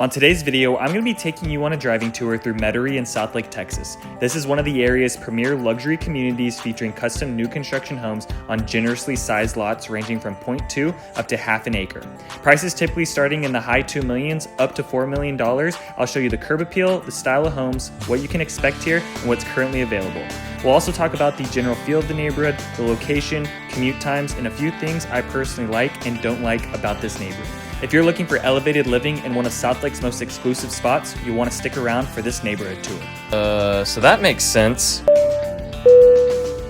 On today's video, I'm going to be taking you on a driving tour through Metairie in Southlake, Texas. This is one of the area's premier luxury communities featuring custom new construction homes on generously sized lots ranging from 0.2 up to half an acre. Prices typically starting in the high $2 million up to $4 million. I'll show you the curb appeal, the style of homes, what you can expect here, and what's currently available. We'll also talk about the general feel of the neighborhood, the location, commute times, and a few things I personally like and don't like about this neighborhood. If you're looking for elevated living in one of Southlake's most exclusive spots, you'll want to stick around for this neighborhood tour. So that makes sense.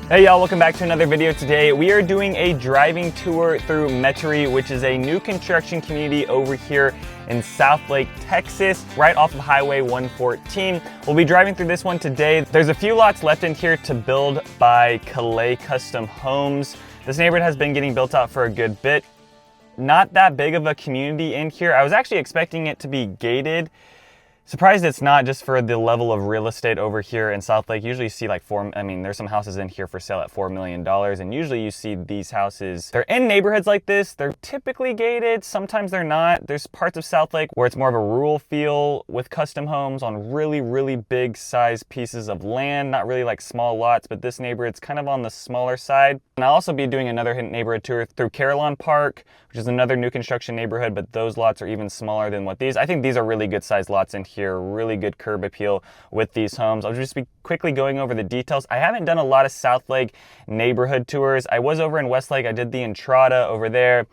Hey y'all, welcome back to another video. Today we are doing a driving tour through Metairie, which is a new construction community over here in Southlake, Texas, right off of Highway 114. We'll be driving through this one today. There's a few lots left in here to build by Calais Custom Homes. This neighborhood has been getting built out for a good bit. Not that big of a community in here. I was actually expecting it to be gated. Surprised it's not, just for the level of real estate over here in Southlake. Usually you see like there's some houses in here for sale at $4 million. And usually you see these houses, they're in neighborhoods like this. They're typically gated. Sometimes they're not. There's parts of Southlake where it's more of a rural feel with custom homes on really, really big size pieces of land. Not really like small lots, but this neighborhood's kind of on the smaller side. And I'll also be doing another neighborhood tour through Carillon Park, which is another new construction neighborhood, but those lots are even smaller than what I think these are really good sized lots in here, really good curb appeal with these homes. I'll just be quickly going over the details. I haven't done a lot of Southlake neighborhood tours. I was over in Westlake. I did the Entrada over there.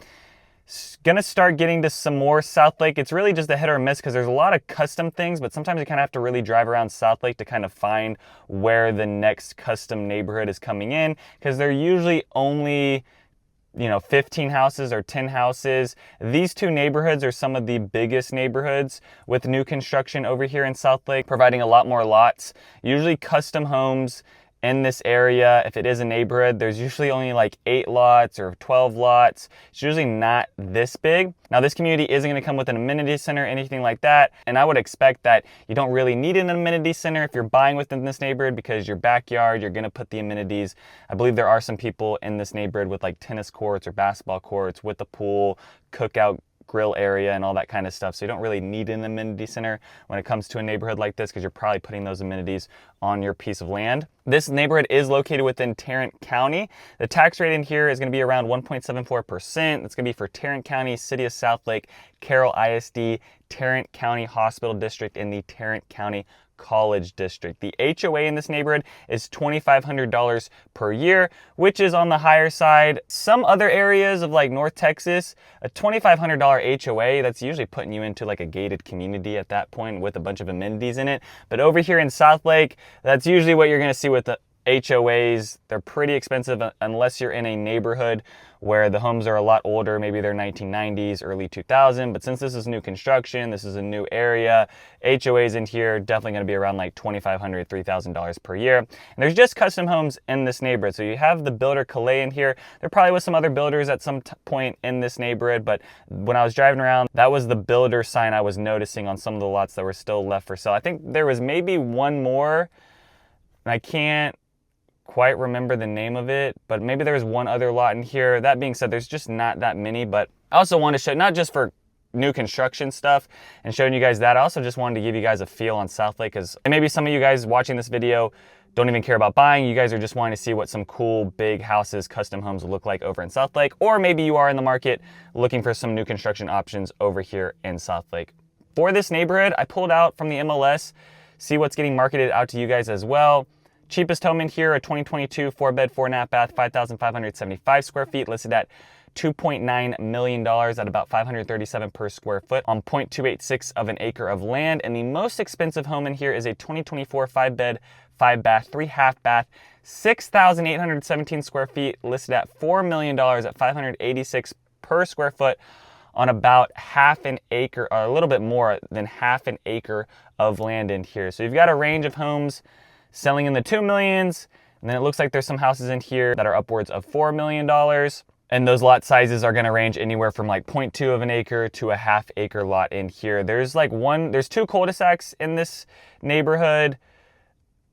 Gonna start getting to some more Southlake. It's really just a hit or miss because there's a lot of custom things, but sometimes you kind of have to really drive around Southlake to kind of find where the next custom neighborhood is coming in, because they're usually only 15 houses or 10 houses. These two neighborhoods are some of the biggest neighborhoods with new construction over here in Southlake, providing a lot more lots. Usually custom homes in this area, if it is a neighborhood, there's usually only like 8 lots or 12 lots. It's usually not this big. Now this community isn't going to come with an amenity center, anything like that. And I would expect that you don't really need an amenity center if you're buying within this neighborhood, because your backyard, you're going to put the amenities. I believe there are some people in this neighborhood with like tennis courts or basketball courts with a pool, cookout grill area and all that kind of stuff. So you don't really need an amenity center when it comes to a neighborhood like this, because you're probably putting those amenities on your piece of land. This neighborhood is located within Tarrant County. The tax rate in here is going to be around 1.74%. That's going to be for Tarrant County, City of Southlake, Carroll ISD, Tarrant County Hospital District, and the Tarrant County College District. The HOA in this neighborhood is $2,500 per year, which is on the higher side. Some other areas of like North Texas, a $2,500 HOA, that's usually putting you into like a gated community at that point with a bunch of amenities in it. But over here in Southlake, that's usually what you're going to see with the HOAs. They're pretty expensive unless you're in a neighborhood where the homes are a lot older. Maybe they're 1990s, early 2000. But since this is new construction, this is a new area, HOAs in here definitely going to be around like $2,500, $3,000 per year. And there's just custom homes in this neighborhood. So you have the builder Calais in here. There probably was some other builders at some point in this neighborhood, but when I was driving around, that was the builder sign I was noticing on some of the lots that were still left for sale. I think there was maybe one more, and I can't quite remember the name of it, but maybe there's one other lot in here. That being said, there's just not that many. But I also want to show, not just for new construction stuff and showing you guys that, I also just wanted to give you guys a feel on Southlake, because maybe some of you guys watching this video don't even care about buying. You guys are just wanting to see what some cool big houses, custom homes look like over in Southlake, or maybe you are in the market looking for some new construction options over here in Southlake. For this neighborhood, I pulled out from the MLS, see what's getting marketed out to you guys as well. Cheapest home in here, a 2022 4-bed, 4.5 bath, 5,575 square feet, listed at $2.9 million at about $537 per square foot on 0.286 of an acre of land. And the most expensive home in here is a 2024 5-bed, 5-bath, 3.5 bath, 6,817 square feet, listed at $4 million at $586 per square foot on about half an acre, or a little bit more than half an acre of land in here. So you've got a range of homes selling in the $2 millions, and then it looks like there's some houses in here that are upwards of $4 million. And those lot sizes are gonna range anywhere from like 0.2 of an acre to a half acre lot in here. There's 2 cul-de-sacs in this neighborhood.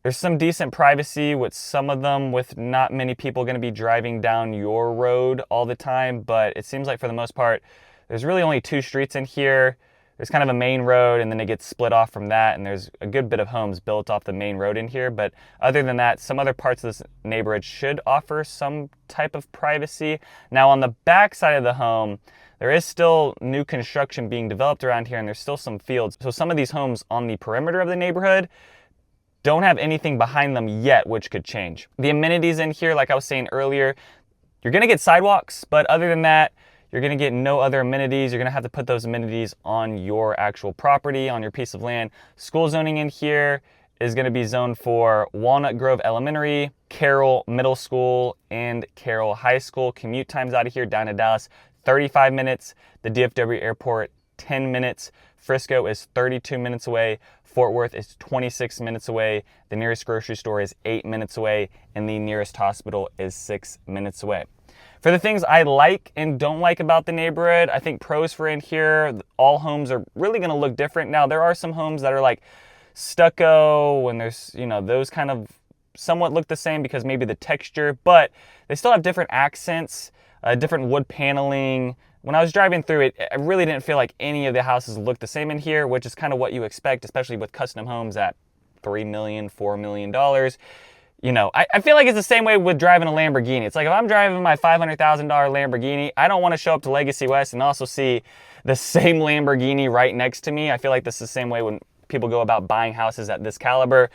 There's some decent privacy with some of them, with not many people gonna be driving down your road all the time, but it seems like for the most part, there's really only 2 streets in here. there's kind of a main road, and then it gets split off from that, and there's a good bit of homes built off the main road in here. But other than that, some other parts of this neighborhood should offer some type of privacy. Now on the back side of the home, there is still new construction being developed around here, and there's still some fields. So some of these homes on the perimeter of the neighborhood don't have anything behind them yet, which could change. The amenities in here, like I was saying earlier, you're gonna get sidewalks, but other than that, you're gonna get no other amenities. You're gonna have to put those amenities on your actual property, on your piece of land. School zoning in here is gonna be zoned for Walnut Grove Elementary, Carroll Middle School, and Carroll High School. Commute times out of here down to Dallas, 35 minutes. The DFW airport, 10 minutes. Frisco is 32 minutes away. Fort Worth is 26 minutes away. The nearest grocery store is 8 minutes away, and the nearest hospital is 6 minutes away. For the things I like and don't like about the neighborhood, I think pros for in here, all homes are really gonna look different. Now, there are some homes that are like stucco, and there's, you know, those kind of somewhat look the same because maybe the texture, but they still have different accents, different wood paneling. When I was driving through it, I really didn't feel like any of the houses looked the same in here, which is kind of what you expect, especially with custom homes at $3 million, $4 million. You know, I feel like it's the same way with driving a Lamborghini. It's like if I'm driving my $500,000 Lamborghini, I don't want to show up to Legacy West and also see the same Lamborghini right next to me. I feel like this is the same way when people go about buying houses at this caliber.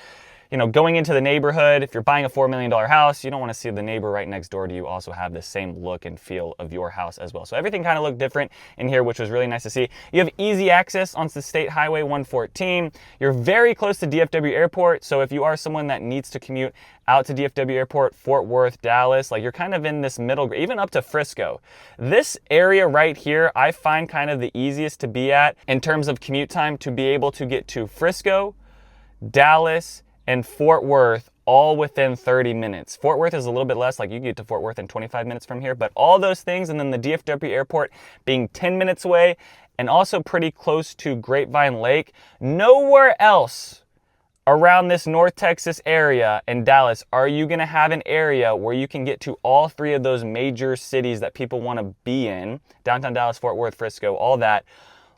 You know, going into the neighborhood, if you're buying a $4 million house, you don't want to see the neighbor right next door to you also have the same look and feel of your house as well. So everything kind of looked different in here, which was really nice to see. You have easy access onto the State Highway 114. You're very close to DFW Airport. So if you are someone that needs to commute out to DFW Airport, Fort Worth, Dallas, like you're kind of in this middle, even up to Frisco. This area right here, I find kind of the easiest to be at in terms of commute time to be able to get to Frisco, Dallas, and Fort Worth all within 30 minutes. Fort Worth is a little bit less, like you can get to Fort Worth in 25 minutes from here, but all those things, and then the DFW airport being 10 minutes away and also pretty close to Grapevine Lake. Nowhere else around this North Texas area in Dallas are you gonna have an area where you can get to all three of those major cities that people wanna be in, downtown Dallas, Fort Worth, Frisco, all that,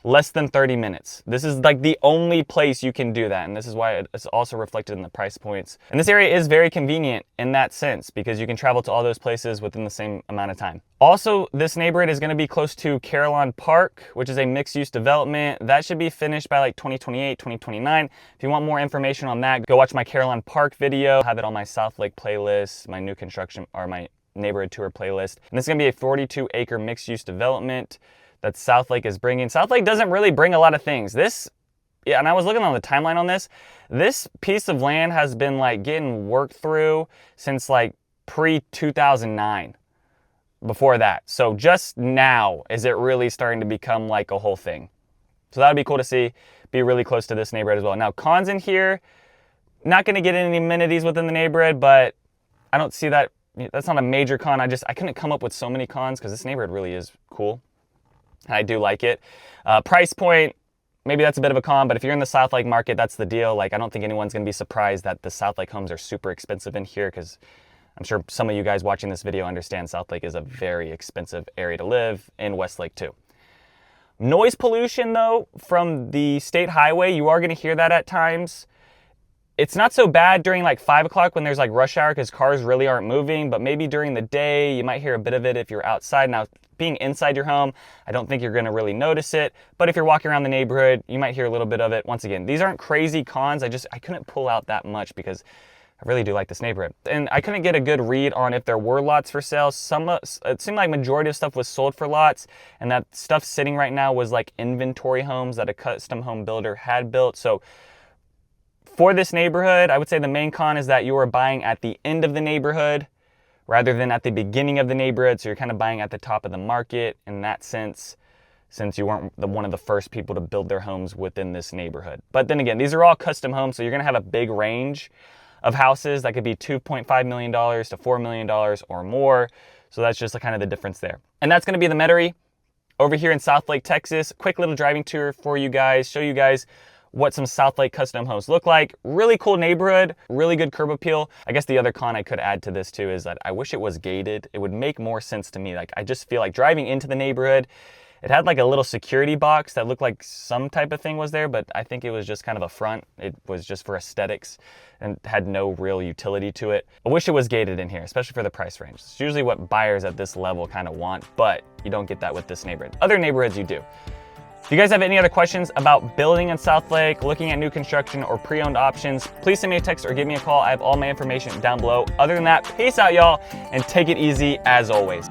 less than 30 minutes. This is like the only place you can do that, and this is why it's also reflected in the price points. And this area is very convenient in that sense because you can travel to all those places within the same amount of time. Also, this neighborhood is going to be close to Carillon Park, which is a mixed-use development. That should be finished by like 2028, 2029. If you want more information on that, go watch my Carillon Park video. I have it on my Southlake playlist, my new construction, or my neighborhood tour playlist. And this is going to be a 42-acre mixed-use development that Southlake is bringing. Southlake doesn't really bring a lot of things. Yeah, and I was looking on the timeline on this. This piece of land has been like getting worked through since like pre-2009, before that. So just now is it really starting to become like a whole thing. So that would be cool to see, be really close to this neighborhood as well. Now cons in here, not gonna get any amenities within the neighborhood, but I don't see that, that's not a major con. I couldn't come up with so many cons because this neighborhood really is cool. I do like it. Price point, maybe that's a bit of a con, but if you're in the Southlake market, that's the deal. Like, I don't think anyone's going to be surprised that the Southlake homes are super expensive in here because I'm sure some of you guys watching this video understand Southlake is a very expensive area to live, in Westlake too. Noise pollution though, from the state highway, you are going to hear that at times. It's not so bad during like 5 o'clock when there's like rush hour because cars really aren't moving, but maybe during the day, you might hear a bit of it if you're outside. Now, being inside your home, I don't think you're gonna really notice it, but if you're walking around the neighborhood, you might hear a little bit of it. Once again, these aren't crazy cons. I couldn't pull out that much because I really do like this neighborhood. And I couldn't get a good read on if there were lots for sale. It seemed like majority of stuff was sold for lots, and that stuff sitting right now was like inventory homes that a custom home builder had built. So for this neighborhood, I would say the main con is that you are buying at the end of the neighborhood rather than at the beginning of the neighborhood. So you're kind of buying at the top of the market in that sense, since you weren't one of the first people to build their homes within this neighborhood. But then again, these are all custom homes, so you're gonna have a big range of houses that could be $2.5 million to $4 million or more. So that's just kind of the difference there. And that's gonna be the Metairie over here in Southlake, Texas. Quick little driving tour for you guys, show you guys what some Southlake custom homes look like. Really cool neighborhood, really good curb appeal. I guess the other con I could add to this too is that I wish it was gated. It would make more sense to me. Like, I just feel like driving into the neighborhood, It had like a little security box that looked like some type of thing was there, but I think it was just kind of a front. It was just for aesthetics and had no real utility to it. I wish it was gated in here, especially for the price range. It's usually what buyers at this level kind of want, but you don't get that with this neighborhood. Other neighborhoods you do. If you guys have any other questions about building in Southlake, looking at new construction or pre-owned options, please send me a text or give me a call. I have all my information down below. Other than that, peace out, y'all, and take it easy as always.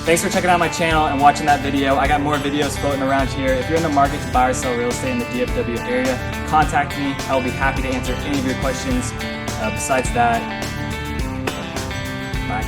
Thanks for checking out my channel and watching that video. I got more videos floating around here. If you're in the market to buy or sell real estate in the DFW area, contact me. I will be happy to answer any of your questions. Besides that,